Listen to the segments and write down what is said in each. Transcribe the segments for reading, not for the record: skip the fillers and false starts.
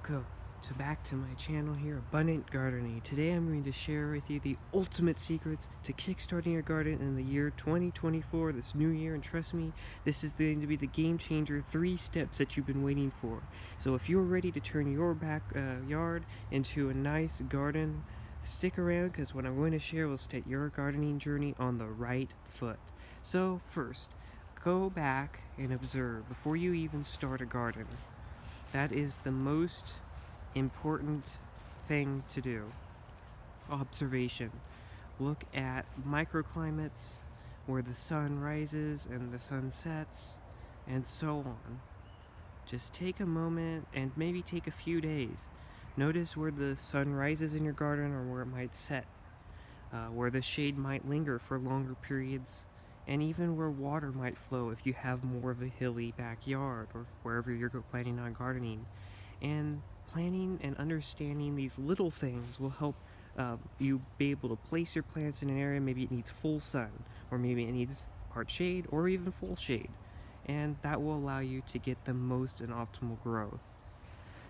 Welcome back to my channel here, Abundant Gardening. Today I'm going to share with you the ultimate secrets to kickstarting your garden in the year 2024, this new year, and trust me, this is going to be the game changer, 3 steps that you've been waiting for. So if you're ready to turn your backyard into a nice garden, stick around because what I'm going to share will set your gardening journey on the right foot. So first, go back and observe before you even start a garden. That is the most important thing to do. Observation. Look at microclimates where the sun rises and the sun sets, and so on. Just take a moment and maybe take a few days. Notice where the sun rises in your garden or where it might set, where the shade might linger for longer periods, and even where water might flow if you have more of a hilly backyard or wherever you're planning on gardening. And planning and understanding these little things will help you be able to place your plants in an area. Maybe it needs full sun, or maybe it needs part shade, or even full shade, and that will allow you to get the most and optimal growth.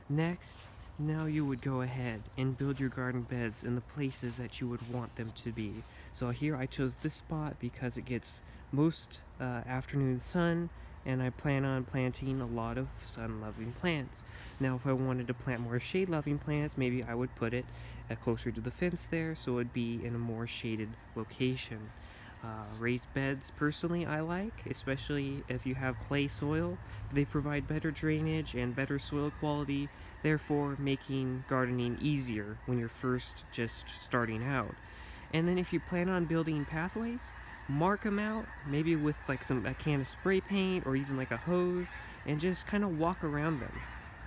Next, now you would go ahead and build your garden beds in the places that you would want them to be. So here I chose this spot because it gets most afternoon sun, and I plan on planting a lot of sun-loving plants. Now if I wanted to plant more shade-loving plants, maybe I would put it closer to the fence there, so it would be in a more shaded location. Raised beds, personally, I like, especially if you have clay soil. They provide better drainage and better soil quality, therefore making gardening easier when you're first just starting out. And then if you plan on building pathways, mark them out, maybe with like a can of spray paint or even like a hose, and just kind of walk around them.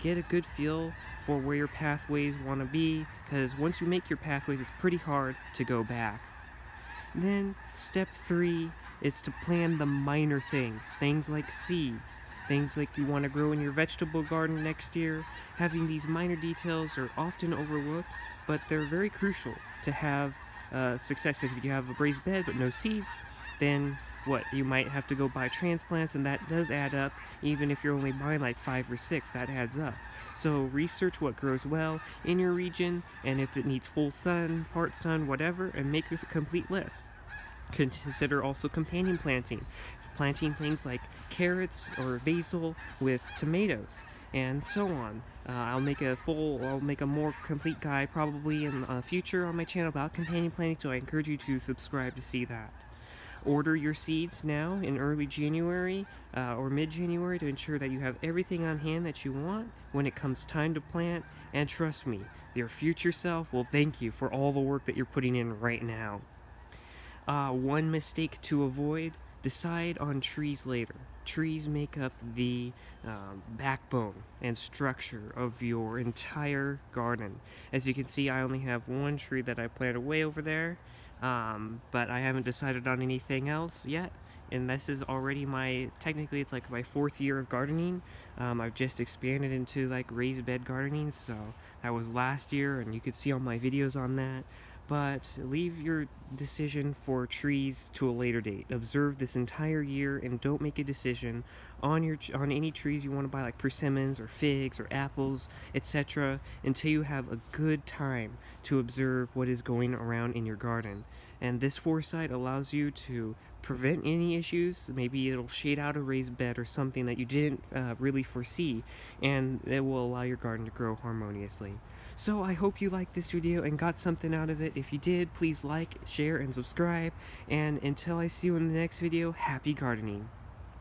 Get a good feel for where your pathways want to be, because once you make your pathways, it's pretty hard to go back. Then step 3 is to plan the minor things like seeds, things like you want to grow in your vegetable garden next year. Having these minor details are often overlooked, but they're very crucial to have success, because if you have a raised bed but no seeds, then you might have to go buy transplants, and that does add up. Even if you're only buying like 5 or 6, that adds up. So research what grows well in your region, and if it needs full sun, part sun, whatever, and make a complete list. Consider also companion planting things like carrots or basil with tomatoes, and so on. I'll make a more complete guide probably in the future on my channel about companion planting, so I encourage you to subscribe to see that. Order your seeds now in early January or mid-January to ensure that you have everything on hand that you want when it comes time to plant, and trust me, your future self will thank you for all the work that you're putting in right now. One mistake to avoid: decide on trees later. Trees make up the backbone and structure of your entire garden. As you can see, I only have one tree that I planted way over there, but I haven't decided on anything else yet. And this is already technically it's like my 4th year of gardening. I've just expanded into like raised bed gardening, so that was last year, and you could see all my videos on that. But leave your decision for trees to a later date. Observe this entire year and don't make a decision on any trees you want to buy, like persimmons or figs or apples, etc., until you have a good time to observe what is going around in your garden. And this foresight allows you to prevent any issues. Maybe it'll shade out a raised bed or something that you didn't really foresee, and it will allow your garden to grow harmoniously. So I hope you liked this video and got something out of it. If you did, please like, share, and subscribe. And until I see you in the next video, happy gardening.